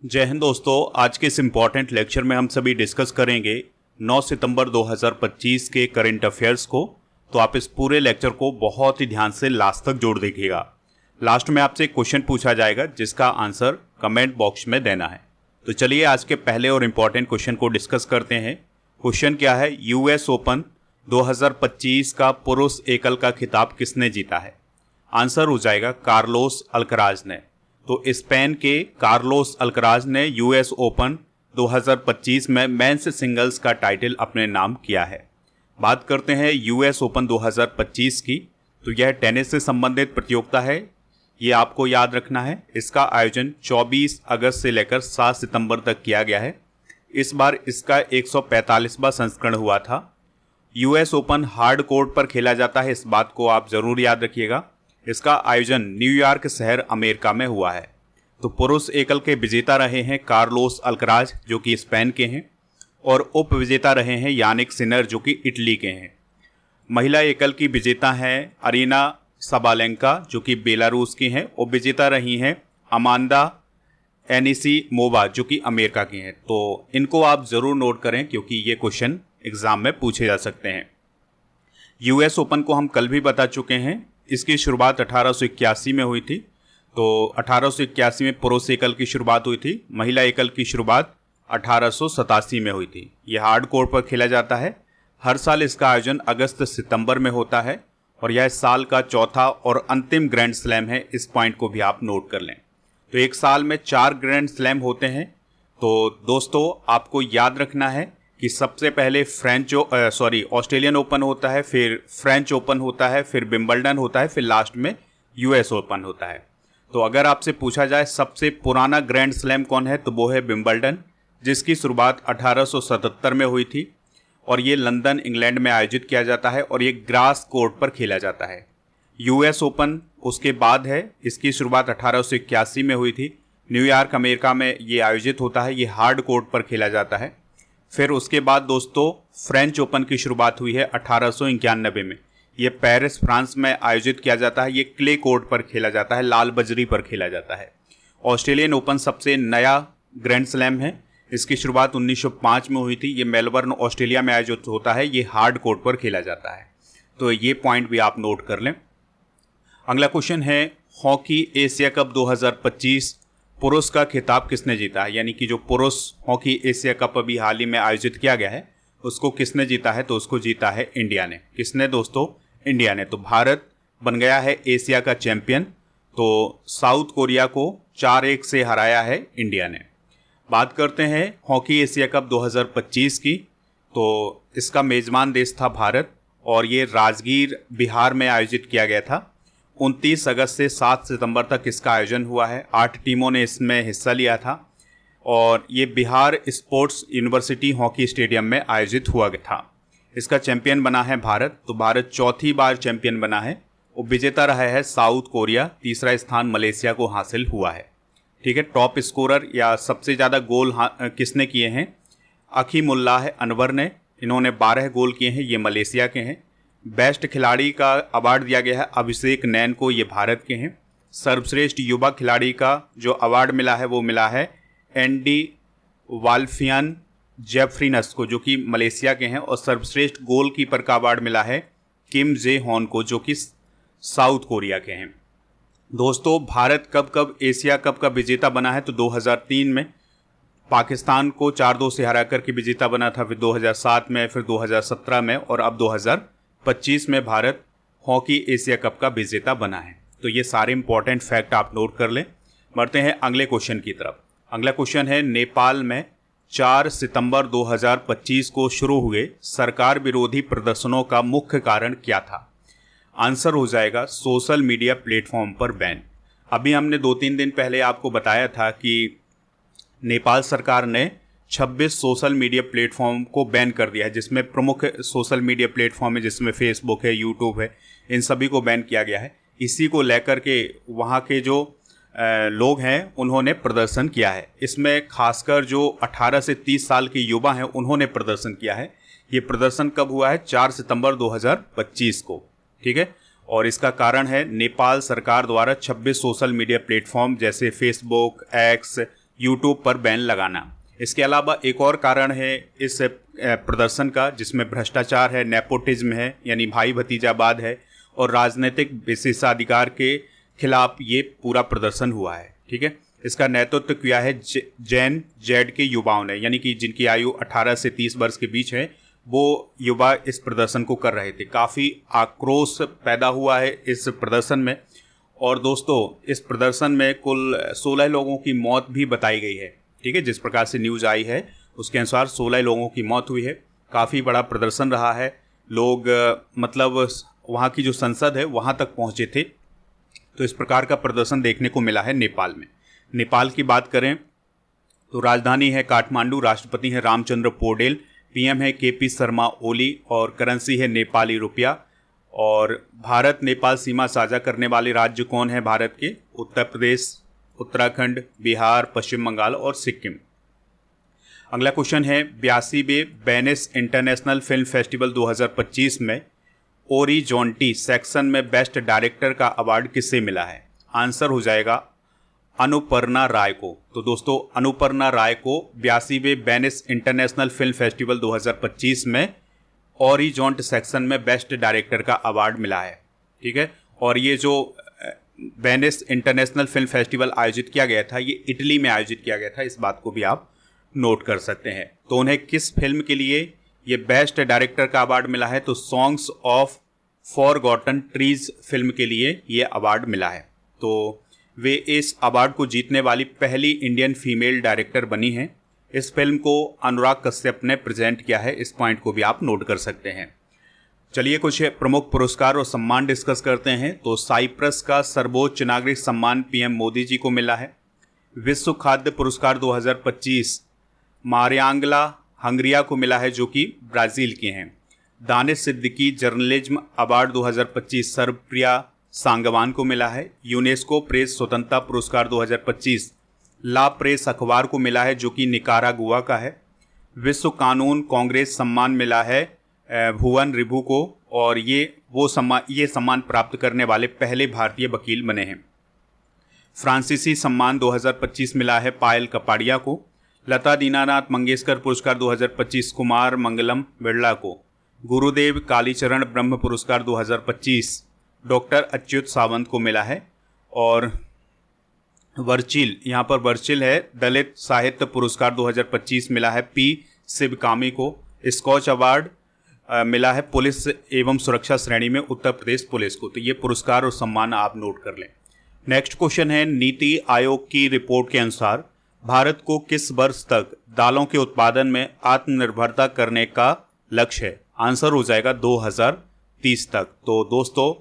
जय हिंद दोस्तों। आज के इस इम्पॉर्टेंट लेक्चर में हम सभी डिस्कस करेंगे 9 सितंबर 2025 के करंट अफेयर्स को। तो आप इस पूरे लेक्चर को बहुत ही ध्यान से लास्ट तक जोड़ देखिएगा। लास्ट में आपसे एक क्वेश्चन पूछा जाएगा जिसका आंसर कमेंट बॉक्स में देना है। तो चलिए आज के पहले और इम्पॉर्टेंट क्वेश्चन को डिस्कस करते हैं। क्वेश्चन क्या है, यूएस ओपन 2025 का पुरुष एकल का खिताब किसने जीता है? आंसर हो जाएगा कार्लोस अल्कराज ने। तो स्पेन के कार्लोस अल्कराज ने यूएस ओपन 2025 में मेंस सिंगल्स का टाइटल अपने नाम किया है। बात करते हैं यूएस ओपन 2025 की। तो यह टेनिस से संबंधित प्रतियोगिता है, ये आपको याद रखना है। इसका आयोजन 24 अगस्त से लेकर 7 सितंबर तक किया गया है। इस बार इसका 145वां संस्करण हुआ था। यूएस ओपन हार्ड कोर्ट पर खेला जाता है, इस बात को आप जरूर याद रखिएगा। इसका आयोजन न्यूयॉर्क शहर अमेरिका में हुआ है। तो पुरुष एकल के विजेता रहे हैं कार्लोस अल्कराज जो कि स्पेन के हैं, और उप विजेता रहे हैं यानिक सिनर जो कि इटली के हैं। महिला एकल की विजेता हैं अरीना सबालेंका जो कि बेलारूस की हैं। उप विजेता रही हैं अमांडा एनिसीमोवा जो कि अमेरिका की हैं। तो इनको आप ज़रूर नोट करें क्योंकि ये क्वेश्चन एग्जाम में पूछे जा सकते हैं। यूएस ओपन को हम कल भी बता चुके हैं। इसकी शुरुआत 1881 में हुई थी। तो 1881 में पुरुष एकल की शुरुआत हुई थी। महिला एकल की शुरुआत 1887 में हुई थी। यह हार्ड कोर्ट पर खेला जाता है। हर साल इसका आयोजन अगस्त सितंबर में होता है और यह साल का चौथा और अंतिम ग्रैंड स्लैम है। इस पॉइंट को भी आप नोट कर लें। तो एक साल में 4 ग्रैंड स्लैम होते हैं। तो दोस्तों आपको याद रखना है कि सबसे पहले ऑस्ट्रेलियन ओपन होता है, फिर फ्रेंच ओपन होता है, फिर विंबलडन होता है, फिर लास्ट में यूएस ओपन होता है। तो अगर आपसे पूछा जाए सबसे पुराना ग्रैंड स्लैम कौन है, तो वो है विंबलडन, जिसकी शुरुआत 1877 में हुई थी और ये लंदन इंग्लैंड में आयोजित किया जाता है और ये ग्रास कोर्ट पर खेला जाता है। यूएस ओपन उसके बाद है, इसकी शुरुआत 1881 में हुई थी। न्यूयॉर्क अमेरिका में ये आयोजित होता है, ये हार्ड कोर्ट पर खेला जाता है। फिर उसके बाद दोस्तों फ्रेंच ओपन की शुरुआत हुई है 1891 में। ये पेरिस फ्रांस में आयोजित किया जाता है। ये क्ले कोर्ट पर खेला जाता है, लाल बजरी पर खेला जाता है। ऑस्ट्रेलियन ओपन सबसे नया ग्रैंड स्लैम है। इसकी शुरुआत 1905 में हुई थी। ये मेलबर्न ऑस्ट्रेलिया में आयोजित होता है। ये हार्ड कोर्ट पर खेला जाता है। तो ये पॉइंट भी आप नोट कर लें। अगला क्वेश्चन है, हॉकी एशिया कप 2025 पुरुष का खिताब किसने जीता है? यानी कि जो पुरुष हॉकी एशिया कप अभी हाल ही में आयोजित किया गया है उसको किसने जीता है? तो उसको जीता है इंडिया ने। किसने दोस्तों? इंडिया ने। तो भारत बन गया है एशिया का चैंपियन। तो साउथ कोरिया को 4-1 से हराया है इंडिया ने। बात करते हैं हॉकी एशिया कप 2025 की। तो इसका मेज़बान देश था भारत और ये राजगीर बिहार में आयोजित किया गया था। 29 अगस्त से 7 सितंबर तक इसका आयोजन हुआ है। 8 टीमों ने इसमें हिस्सा लिया था और ये Bihar sports university hockey stadium में आयोजित हुआ था। इसका चैंपियन बना है भारत। तो भारत चौथी बार चैंपियन बना है। उप विजेता रहा है साउथ कोरिया। तीसरा स्थान मलेशिया को हासिल हुआ है। ठीक है। टॉप स्कोरर या सबसे ज़्यादा गोल किसने किए हैं? अकीमुल्लाह अनवर ने। इन्होंने 12 गोल किए हैं। ये मलेशिया के हैं। बेस्ट खिलाड़ी का अवार्ड दिया गया है अभिषेक नैन को, ये भारत के हैं। सर्वश्रेष्ठ युवा खिलाड़ी का जो अवार्ड मिला है वो मिला है एंडी वाल्फियन जेफरीनस को जो कि मलेशिया के हैं। और सर्वश्रेष्ठ गोलकीपर का अवार्ड मिला है किम जे हॉन को जो कि साउथ कोरिया के हैं। दोस्तों भारत कब कब एशिया कप का विजेता बना है? तो 2003 में पाकिस्तान को 4-2 से हरा करके विजेता बना था। फिर 2007 में, फिर 2017 में और अब 2025 में भारत हॉकी एशिया कप का विजेता बना है। तो ये सारे इंपॉर्टेंट फैक्ट आप नोट कर लें। बढ़ते हैं अगले क्वेश्चन की तरफ। अगला क्वेश्चन है, नेपाल में 4 सितंबर 2025 को शुरू हुए सरकार विरोधी प्रदर्शनों का मुख्य कारण क्या था? आंसर हो जाएगा सोशल मीडिया प्लेटफॉर्म पर बैन। अभी हमने 2-3 दिन पहले आपको बताया था कि नेपाल सरकार ने 26 सोशल मीडिया प्लेटफॉर्म को बैन कर दिया है, जिसमें प्रमुख सोशल मीडिया प्लेटफॉर्म है जिसमें फेसबुक है, यूट्यूब है, इन सभी को बैन किया गया है। इसी को लेकर के वहाँ के जो लोग हैं उन्होंने प्रदर्शन किया है। इसमें खासकर जो 18 से 30 साल के युवा हैं उन्होंने प्रदर्शन किया है। ये प्रदर्शन कब हुआ है? 4 सितंबर 2025 को। ठीक है। और इसका कारण है नेपाल सरकार द्वारा 26 सोशल मीडिया प्लेटफॉर्म जैसे फेसबुक, एक्स, यूट्यूब पर बैन लगाना। इसके अलावा एक और कारण है इस प्रदर्शन का, जिसमें भ्रष्टाचार है, नेपोटिज्म है यानी भाई भतीजावाद है, और राजनीतिक विशेषाधिकार के खिलाफ ये पूरा प्रदर्शन हुआ है। ठीक है, इसका नेतृत्व किया है जेन जेड के युवाओं ने, यानी कि जिनकी आयु 18 से 30 वर्ष के बीच है, वो युवा इस प्रदर्शन को कर रहे थे। काफ़ी आक्रोश पैदा हुआ है इस प्रदर्शन में। और दोस्तों, इस प्रदर्शन में कुल 16 लोगों की मौत भी बताई गई है। ठीक है, जिस प्रकार से न्यूज़ आई है उसके अनुसार 16 लोगों की मौत हुई है। काफ़ी बड़ा प्रदर्शन रहा है। लोग मतलब वहाँ की जो संसद है वहाँ तक पहुँचे थे। तो इस प्रकार का प्रदर्शन देखने को मिला है नेपाल में। नेपाल की बात करें तो राजधानी है काठमांडू, राष्ट्रपति हैं रामचंद्र पौडेल, पीएम है केपी शर्मा ओली, और करेंसी है नेपाली रुपया। और भारत नेपाल सीमा साझा करने वाले राज्य कौन है भारत के? उत्तर प्रदेश, उत्तराखंड, बिहार, पश्चिम बंगाल और सिक्किम। अगला क्वेश्चन है 82वें वेनिस इंटरनेशनल फिल्म फेस्टिवल 2025 में ओरिजोंटी सेक्शन में बेस्ट डायरेक्टर का अवार्ड किसे मिला है? आंसर हो जाएगा अनुपर्णा राय को। तो दोस्तों, अनुपर्णा राय को 82वें वेनिस इंटरनेशनल फिल्म फेस्टिवल 2025 में ओरिजोंट सेक्शन में बेस्ट डायरेक्टर का अवार्ड मिला है। ठीक है, और ये जो वेनिस इंटरनेशनल फिल्म फेस्टिवल आयोजित किया गया था, ये इटली में आयोजित किया गया था। इस बात को भी आप नोट कर सकते हैं। तो उन्हें किस फिल्म के लिए ये बेस्ट डायरेक्टर का अवार्ड मिला है? तो songs of forgotten trees film के लिए ये अवार्ड मिला है। तो वे इस अवार्ड को जीतने वाली पहली इंडियन फीमेल डायरेक्टर बनी हैं। इस फिल्म को अनुराग कश्यप ने प्रेजेंट किया है। इस पॉइंट को भी आप नोट कर सकते हैं। चलिए कुछ प्रमुख पुरस्कार और सम्मान डिस्कस करते हैं। तो साइप्रस का सर्वोच्च नागरिक सम्मान पीएम मोदी जी को मिला है। विश्व खाद्य पुरस्कार 2025 मारियांगला हंगरिया को मिला है, जो कि ब्राज़ील के हैं। दानिश सिद्दीकी जर्नलिज्म अवार्ड 2025 सर्वप्रिया सांगवान को मिला है। यूनेस्को प्रेस स्वतंत्रता पुरस्कार 2025 ला प्रेस अखबार को मिला है, जो कि निकारागुआ का है। विश्व कानून कांग्रेस सम्मान मिला है भुवन रिभु को, और ये सम्मान प्राप्त करने वाले पहले भारतीय वकील बने हैं। फ्रांसीसी सम्मान 2025 मिला है पायल कपाड़िया को। लता दीनानाथ मंगेशकर पुरस्कार 2025 कुमार मंगलम बिरला को। गुरुदेव कालीचरण ब्रह्म पुरस्कार 2025 डॉक्टर अच्युत सावंत को मिला है। और वर्चिल, यहाँ पर वर्चिल है, दलित साहित्य पुरस्कार 2025 मिला है पी शिवकामी को। स्कॉच अवार्ड मिला है पुलिस एवं सुरक्षा श्रेणी में उत्तर प्रदेश पुलिस को। तो ये पुरस्कार और सम्मान आप नोट कर लें। नेक्स्ट क्वेश्चन है नीति आयोग की रिपोर्ट के अनुसार भारत को किस वर्ष तक दालों के उत्पादन में आत्मनिर्भरता करने का लक्ष्य है? आंसर हो जाएगा 2030 तक। तो दोस्तों,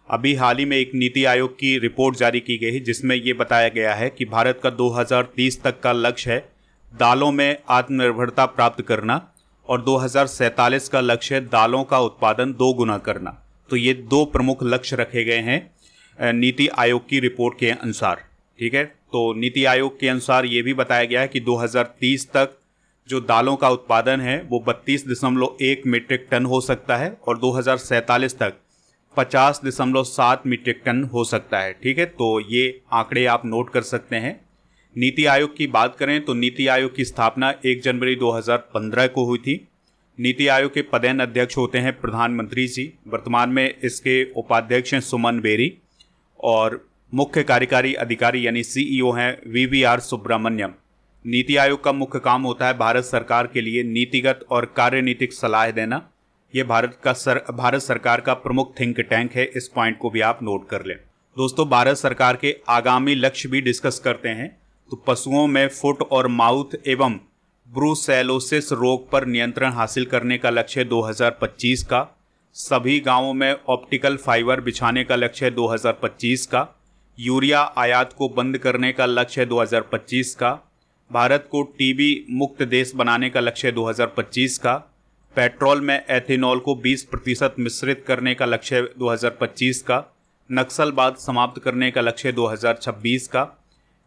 अभी हाल ही में एक नीति आयोग की रिपोर्ट जारी की गई है, जिसमें ये बताया गया है कि भारत का 2030 तक का लक्ष्य है दालों में आत्मनिर्भरता प्राप्त करना, और 2047 का लक्ष्य है दालों का उत्पादन 2 गुना करना। तो ये 2 प्रमुख लक्ष्य रखे गए हैं नीति आयोग की रिपोर्ट के अनुसार। ठीक है, तो नीति आयोग के अनुसार ये भी बताया गया है कि 2030 तक जो दालों का उत्पादन है वो 32.1 मीट्रिक टन हो सकता है, और 2047 तक 50.7 मीट्रिक टन हो सकता है। ठीक है, तो ये आंकड़े आप नोट कर सकते हैं। नीति आयोग की बात करें तो नीति आयोग की स्थापना 1 जनवरी 2015 को हुई थी। नीति आयोग के पदेन अध्यक्ष होते हैं प्रधानमंत्री जी। वर्तमान में इसके उपाध्यक्ष हैं सुमन बेरी, और मुख्य कार्यकारी अधिकारी यानी सीईओ हैं वीवीआर सुब्रमण्यम। नीति आयोग का मुख्य काम होता है भारत सरकार के लिए नीतिगत और कार्यनीतिक सलाह देना। ये भारत सरकार का प्रमुख थिंक टैंक है। इस पॉइंट को भी आप नोट कर लें। दोस्तों, भारत सरकार के आगामी लक्ष्य भी डिस्कस करते हैं। तो पशुओं में फुट और माउथ एवं ब्रूसेलोसिस रोग पर नियंत्रण हासिल करने का लक्ष्य 2025 का। सभी गांवों में ऑप्टिकल फाइबर बिछाने का लक्ष्य 2025 का। यूरिया आयात को बंद करने का लक्ष्य 2025 का। भारत को टीबी मुक्त देश बनाने का लक्ष्य 2025 का। पेट्रोल में एथेनॉल को 20% मिश्रित करने का लक्ष्य 2025 का। नक्सलवाद समाप्त करने का लक्ष्य 2026 का।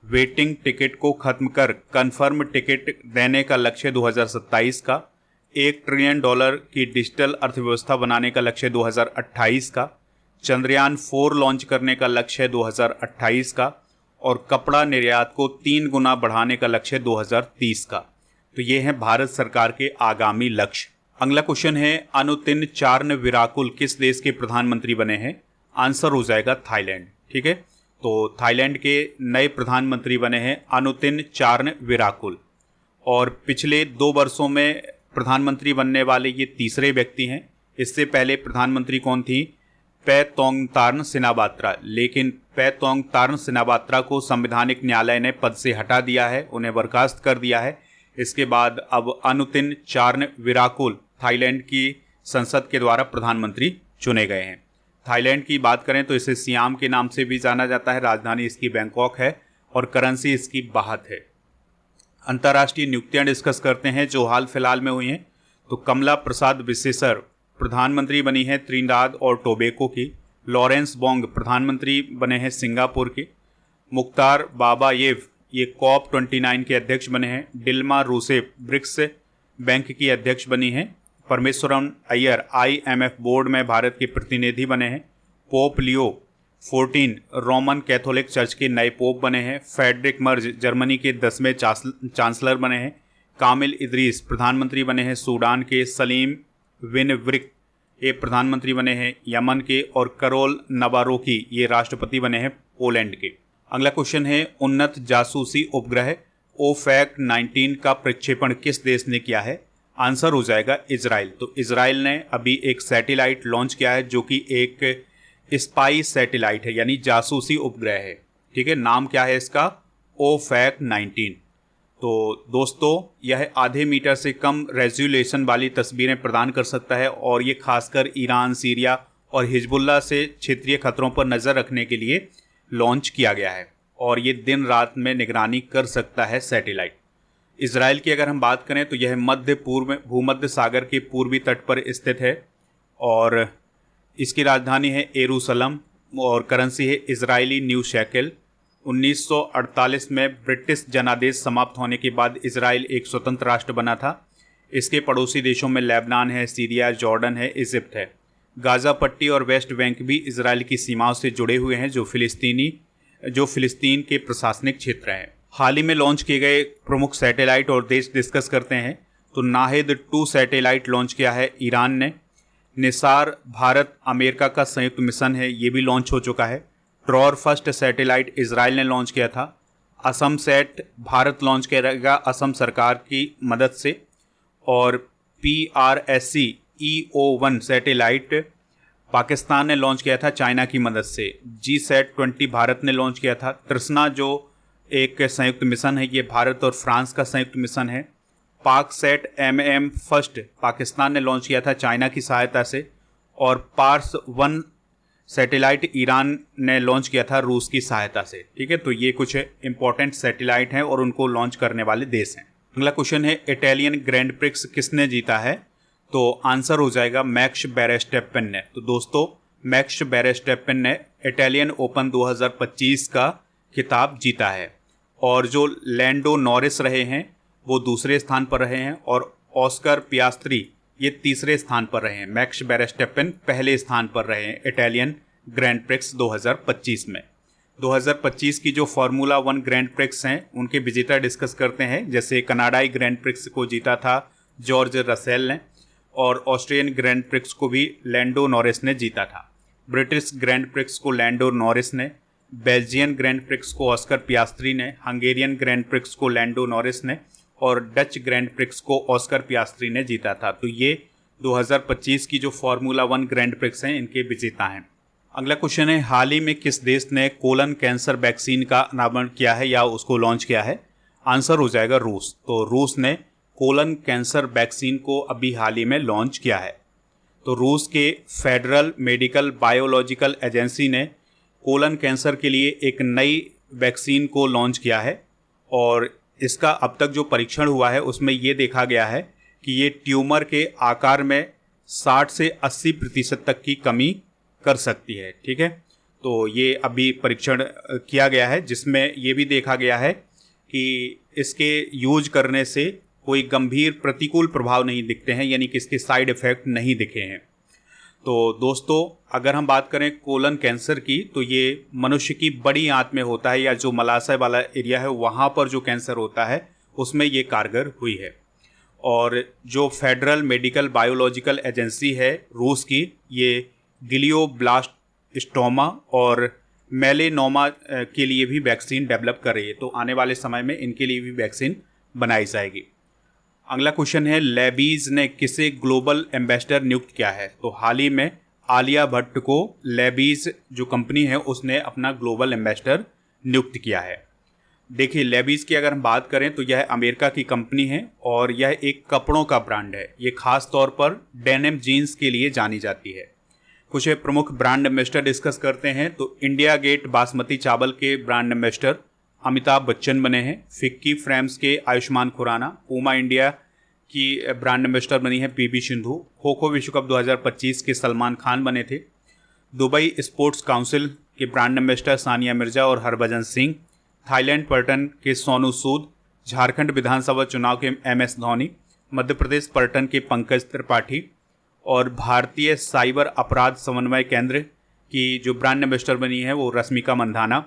वेटिंग टिकट को खत्म कर कन्फर्म टिकट देने का लक्ष्य 2027 का। $1 ट्रिलियन की डिजिटल अर्थव्यवस्था बनाने का लक्ष्य 2028 का। चंद्रयान 4 लॉन्च करने का लक्ष्य 2028 का। और कपड़ा निर्यात को 3 गुना बढ़ाने का लक्ष्य 2030 का। तो ये है भारत सरकार के आगामी लक्ष्य। अगला क्वेश्चन है, अनुतिन चार्न विराकुल किस देश के प्रधानमंत्री बने हैं? आंसर हो जाएगा थाईलैंड। ठीक है, तो थाईलैंड के नए प्रधानमंत्री बने हैं अनुतिन चार्न विराकुल, और पिछले 2 वर्षों में प्रधानमंत्री बनने वाले ये तीसरे व्यक्ति हैं। इससे पहले प्रधानमंत्री कौन थी? पैतोंगतार्न सिनावात्रा, लेकिन पैतोंगतार्न सिनावात्रा को संवैधानिक न्यायालय ने पद से हटा दिया है, उन्हें बर्खास्त कर दिया है। इसके बाद अब अनुतिन चार्न विराकुल थाईलैंड की संसद के द्वारा प्रधानमंत्री चुने गए हैं। थाईलैंड की बात करें तो इसे सियाम के नाम से भी जाना जाता है, राजधानी इसकी बैंकॉक है और करेंसी इसकी बाहत है। अंतर्राष्ट्रीय नियुक्तियां डिस्कस करते हैं जो हाल फिलहाल में हुई हैं। तो कमला प्रसाद विशेषर प्रधानमंत्री बनी है त्रिनिदाद और टोबैगो की। लॉरेंस बोंग प्रधानमंत्री बने हैं सिंगापुर के। मुख्तार बाबायेव ये COP29 के अध्यक्ष बने हैं। डिल्मा रूसेफ ब्रिक्स बैंक की अध्यक्ष बनी हैं। परमेश्वरन अय्यर IMF बोर्ड में भारत के प्रतिनिधि बने हैं। Pope Leo 14 Roman Catholic church के नए पोप बने हैं। फेडरिक मर्ज जर्मनी के 10वें चांसलर बने हैं। कामिल इदरीस प्रधानमंत्री बने हैं सूडान के। सलीम बिन व्रिक ये प्रधानमंत्री बने हैं यमन के। और करोल नबारोकी ये राष्ट्रपति बने हैं पोलैंड के। अगला क्वेश्चन है, उन्नत जासूसी उपग्रह OFAC-19 का प्रक्षेपण किस देश ने किया है? आंसर हो जाएगा इजराइल। तो इजराइल ने अभी एक सैटेलाइट लॉन्च किया है जो कि एक स्पाई सैटेलाइट है, यानी जासूसी उपग्रह है। ठीक है, नाम क्या है इसका? OFAC-19। तो दोस्तों यह आधे मीटर से कम रेजोल्यूशन वाली तस्वीरें प्रदान कर सकता है और ये खासकर ईरान, सीरिया और हिजबुल्लाह से क्षेत्रीय खतरों पर नज़र रखने के लिए लॉन्च किया गया है और ये दिन रात में निगरानी कर सकता है सैटेलाइट। इजराइल की अगर हम बात करें तो यह मध्य पूर्व में भूमध्य सागर के पूर्वी तट पर स्थित है और इसकी राजधानी है यरूशलेम और करेंसी है इजरायली न्यू शेकेल। 1948 में ब्रिटिश जनादेश समाप्त होने के बाद इजराइल एक स्वतंत्र राष्ट्र बना था। इसके पड़ोसी देशों में लेबनान है, सीरिया, जॉर्डन है, इजिप्ट है। गाज़ा पट्टी और वेस्ट बैंक भी इजराइल की सीमाओं से जुड़े हुए हैं जो फिलिस्तीन के प्रशासनिक क्षेत्र हैं। हाल ही में लॉन्च किए गए प्रमुख सैटेलाइट और देश डिस्कस करते हैं। तो नाहिद-2 सैटेलाइट लॉन्च किया है ईरान ने। निसार भारत अमेरिका का संयुक्त मिशन है, ये भी लॉन्च हो चुका है। ट्रॉर फर्स्ट सैटेलाइट इजराइल ने लॉन्च किया था। असम सेट भारत लॉन्च करेगा असम सरकार की मदद से। और PRSC EO-1 सैटेलाइट पाकिस्तान ने लॉन्च किया था चाइना की मदद से। GSAT-20 भारत ने लॉन्च किया था। तृष्णा जो एक संयुक्त मिशन है, ये भारत और फ्रांस का संयुक्त मिशन है। पाकसैट MM फर्स्ट पाकिस्तान ने लॉन्च किया था चाइना की सहायता से। और पार्स-1 सैटेलाइट ईरान ने लॉन्च किया था रूस की सहायता से। ठीक है, तो ये कुछ इंपॉर्टेंट सैटेलाइट हैं और उनको लॉन्च करने वाले देश हैं। अगला क्वेश्चन है, इटालियन ग्रैंड प्रिक्स किसने जीता है? तो आंसर हो जाएगा मैक्स वेरस्टैपेन ने। तो दोस्तों मैक्स वेरस्टैपेन ने इटालियन ओपन 2025 का खिताब जीता है और जो लैंडो नॉरिस रहे हैं वो दूसरे स्थान पर रहे हैं और ऑस्कर पियास्त्री ये तीसरे स्थान पर रहे हैं। मैक्स वेरस्टैपेन पहले स्थान पर रहे हैं इटालियन ग्रैंड प्रिक्स 2025 में। 2025 की जो फार्मूला 1 ग्रैंड प्रिक्स हैं उनके विजेता डिस्कस करते हैं। जैसे कनाडाई ग्रैंड प्रिक्स को जीता था जॉर्ज रसेल ने और ऑस्ट्रियन ग्रैंड प्रिक्स को भी लैंडो नॉरिस ने जीता था। ब्रिटिश ग्रैंड प्रिक्स को लैंडो नॉरिस ने, बेल्जियन ग्रैंड प्रिक्स को ऑस्कर पियास्त्री ने, हंगेरियन ग्रैंड प्रिक्स को लैंडो नॉरिस ने और डच ग्रैंड प्रिक्स को ऑस्कर पियास्त्री ने जीता था। तो ये 2025 की जो फार्मूला 1 ग्रैंड प्रिक्स हैं इनके विजेता हैं। अगला क्वेश्चन है, हाल ही में किस देश ने कोलन कैंसर वैक्सीन का अनावरण किया है या उसको लॉन्च किया है? आंसर हो जाएगा रूस। तो रूस ने कोलन कैंसर वैक्सीन को अभी हाल ही में लॉन्च किया है। तो रूस के फेडरल मेडिकल बायोलॉजिकल एजेंसी ने कोलन कैंसर के लिए एक नई वैक्सीन को लॉन्च किया है और इसका अब तक जो परीक्षण हुआ है उसमें ये देखा गया है कि ये ट्यूमर के आकार में 60 से 80% तक की कमी कर सकती है। ठीक है, तो ये अभी परीक्षण किया गया है जिसमें ये भी देखा गया है कि इसके यूज करने से कोई गंभीर प्रतिकूल प्रभाव नहीं दिखते हैं, यानी कि इसके साइड इफ़ेक्ट नहीं दिखे हैं। तो दोस्तों अगर हम बात करें कोलन कैंसर की, तो ये मनुष्य की बड़ी आंत में होता है, या जो मलाशय वाला एरिया है वहाँ पर जो कैंसर होता है उसमें ये कारगर हुई है। और जो फेडरल मेडिकल बायोलॉजिकल एजेंसी है रूस की, ये ग्लियोब्लास्टोमा और मेलेनोमा के लिए भी वैक्सीन डेवलप कर रही है। तो आने वाले समय में इनके लिए भी वैक्सीन बनाई जाएगी। अगला क्वेश्चन है, लेबीज ने किसे ग्लोबल एम्बेसडर नियुक्त किया है? तो हाल ही में आलिया भट्ट को लेबीज जो कंपनी है उसने अपना ग्लोबल एम्बेसडर नियुक्त किया है। देखिए, लेबीज की अगर हम बात करें तो यह अमेरिका की कंपनी है और यह एक कपड़ों का ब्रांड है। ये खास तौर पर डेनिम जीन्स के लिए जानी जाती है। कुछ प्रमुख ब्रांड एम्बेसडर डिस्कस करते हैं। तो इंडिया गेट बासमती चावल के ब्रांड एम्बेसडर अमिताभ बच्चन बने हैं। फिक्की फ्रेम्स के आयुष्मान खुराना। पूमा इंडिया की ब्रांड एम्बेसडर बनी है पीवी सिंधु। खो खो विश्व कप 2025 के सलमान खान बने थे। दुबई स्पोर्ट्स काउंसिल के ब्रांड एम्बेसडर सानिया मिर्जा और हरभजन सिंह। थाईलैंड पर्यटन के सोनू सूद। झारखंड विधानसभा चुनाव के MS धोनी। मध्य प्रदेश पर्यटन के पंकज त्रिपाठी। और भारतीय साइबर अपराध समन्वय केंद्र की जो ब्रांड एम्बेसडर बनी है वो रश्मिका मंधाना।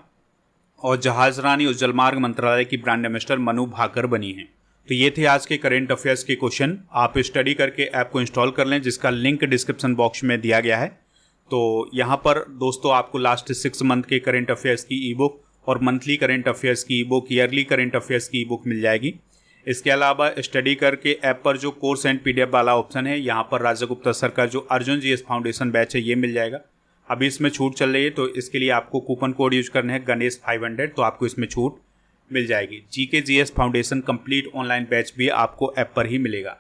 और जहाजरानी और जलमार्ग मंत्रालय की ब्रांड एम्बेसडर मनु भाकर बनी हैं। तो ये थे आज के करेंट अफेयर्स के क्वेश्चन। आप स्टडी करके ऐप को इंस्टॉल कर लें, जिसका लिंक डिस्क्रिप्शन बॉक्स में दिया गया है। तो यहाँ पर दोस्तों आपको लास्ट 6 मंथ के करेंट अफेयर्स की ई बुक और मंथली करेंट अफेयर्स की ई बुक, ईयरली करेंट अफेयर्स की ई बुक मिल जाएगी। इसके अलावा स्टडी करके ऐप पर जो कोर्स एंड PDF वाला ऑप्शन है, यहाँ पर राजा गुप्ता सर का जो अर्जुन GS फाउंडेशन बैच है ये मिल जाएगा। अभी इसमें छूट चल रही है, तो इसके लिए आपको कूपन कोड यूज करना है गणेश 500, तो आपको इसमें छूट मिल जाएगी। GK GS foundation complete online batch भी आपको ऐप पर ही मिलेगा।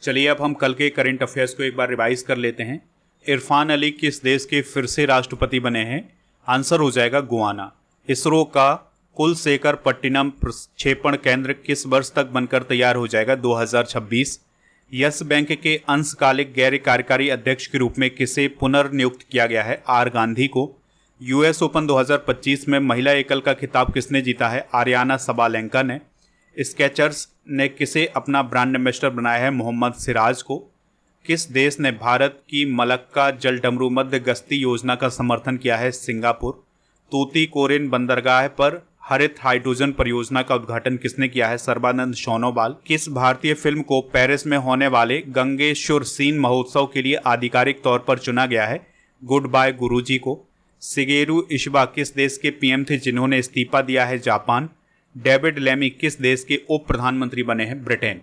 चलिए अब हम कल के करेंट अफेयर्स को एक बार रिवाइज कर लेते हैं। इरफान अली किस देश के फिर से राष्ट्रपति बने हैं? आंसर हो जाएगा गुआना। इसरो का कुलशेखर पट्टिनम प्रक्षेपण केंद्र किस वर्ष तक बनकर तैयार हो जाएगा? 2026। यस बैंक के अंशकालिक गैर कार्यकारी अध्यक्ष के रूप में किसे पुनर्नियुक्त किया गया है? आर गांधी को। US ओपन 2025 में महिला एकल का खिताब किसने जीता है? आर्याना सबालेंका ने। स्केचर्स ने किसे अपना ब्रांड एम्बेसडर बनाया है? मोहम्मद सिराज को। किस देश ने भारत की मलक्का जलडमरू मध्य गश्ती योजना का समर्थन किया है? सिंगापुर। तूतीकोरिन बंदरगाह पर हरित हाइड्रोजन परियोजना का उद्घाटन किसने किया है? सर्बानंद सोनोवाल। किस भारतीय फिल्म को पेरिस में होने वाले गंगेश्वर सीन महोत्सव के लिए आधिकारिक तौर पर चुना गया है? गुड बाय गुरुजी को। शिगेरू इशिबा किस देश के PM थे जिन्होंने इस्तीफा दिया है? जापान। डेविड लेमी किस देश के उप प्रधानमंत्री बने हैं? ब्रिटेन।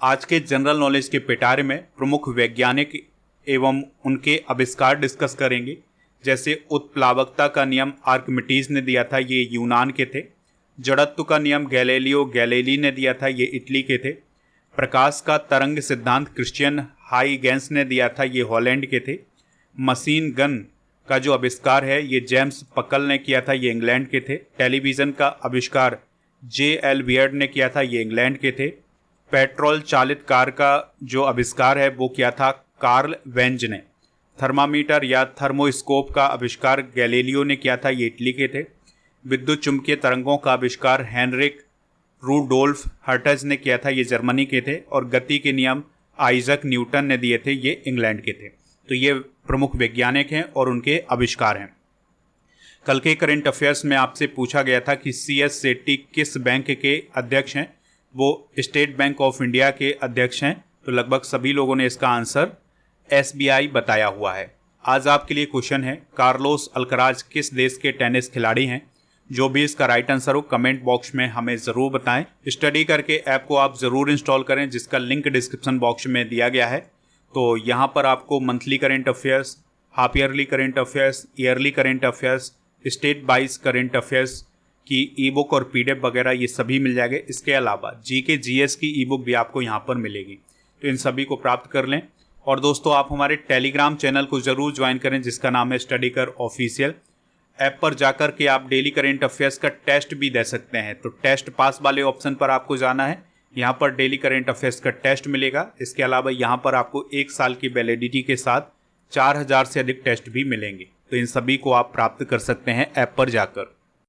आज के जनरल नॉलेज के पिटारे में प्रमुख वैज्ञानिक एवं उनके आविष्कार डिस्कस करेंगे। जैसे उत्प्लावकता का नियम आर्किमिडीज ने दिया था, ये यूनान के थे। जड़त्व का नियम गैलीलियो गैलीली ने दिया था, ये इटली के थे। प्रकाश का तरंग सिद्धांत क्रिश्चियन हाइगेंस ने दिया था, ये हॉलैंड के थे। मशीन गन का जो आविष्कार है ये जेम्स पकल ने किया था, ये इंग्लैंड के थे। टेलीविज़न का आविष्कार JL बियर्ड ने किया था, ये इंग्लैंड के थे। पेट्रोल चालित कार का जो आविष्कार है वो किया था कार्ल वेंज ने। थर्मामीटर या थर्मोस्कोप का आविष्कार गैलीलियो ने किया था, ये इटली के थे। विद्युत चुंबकीय तरंगों का आविष्कार हेनरिक रूडोल्फ हर्टज ने किया था, ये जर्मनी के थे। और गति के नियम आइजक न्यूटन ने दिए थे, ये इंग्लैंड के थे। तो ये प्रमुख वैज्ञानिक हैं और उनके आविष्कार हैं। कल के करंट अफेयर्स में आपसे पूछा गया था कि CS सेट्टी किस बैंक के अध्यक्ष हैं? वो स्टेट बैंक ऑफ इंडिया के अध्यक्ष हैं। तो लगभग सभी लोगों ने इसका आंसर SBI बताया हुआ है। आज आपके लिए क्वेश्चन है, कार्लोस अल्कराज किस देश के टेनिस खिलाड़ी हैं? जो भी इसका राइट आंसर हो कमेंट बॉक्स में हमें ज़रूर बताएं। स्टडी करके ऐप को आप ज़रूर इंस्टॉल करें, जिसका लिंक डिस्क्रिप्शन बॉक्स में दिया गया है। तो यहाँ पर आपको monthly current affairs, half yearly current affairs, yearly current affairs, state wise current affairs की ई बुक और PDF वगैरह ये सभी मिल जाएंगे। इसके अलावा GK GS की ई बुक भी आपको यहाँ पर मिलेगी। तो इन सभी को प्राप्त कर लें। और दोस्तों आप हमारे टेलीग्राम चैनल को ज़रूर ज्वाइन करें, जिसका नाम है स्टडी कर ऑफिशियल। ऐप पर जाकर के आप डेली करेंट अफेयर्स का टेस्ट भी दे सकते हैं। तो टेस्ट पास वाले ऑप्शन पर आपको जाना है, यहाँ पर डेली करेंट अफेयर्स का टेस्ट मिलेगा। इसके अलावा यहाँ पर आपको 1 साल की वैलिडिटी के साथ 4000 से अधिक टेस्ट भी मिलेंगे। तो इन सभी को आप प्राप्त कर सकते हैं ऐप पर जाकर।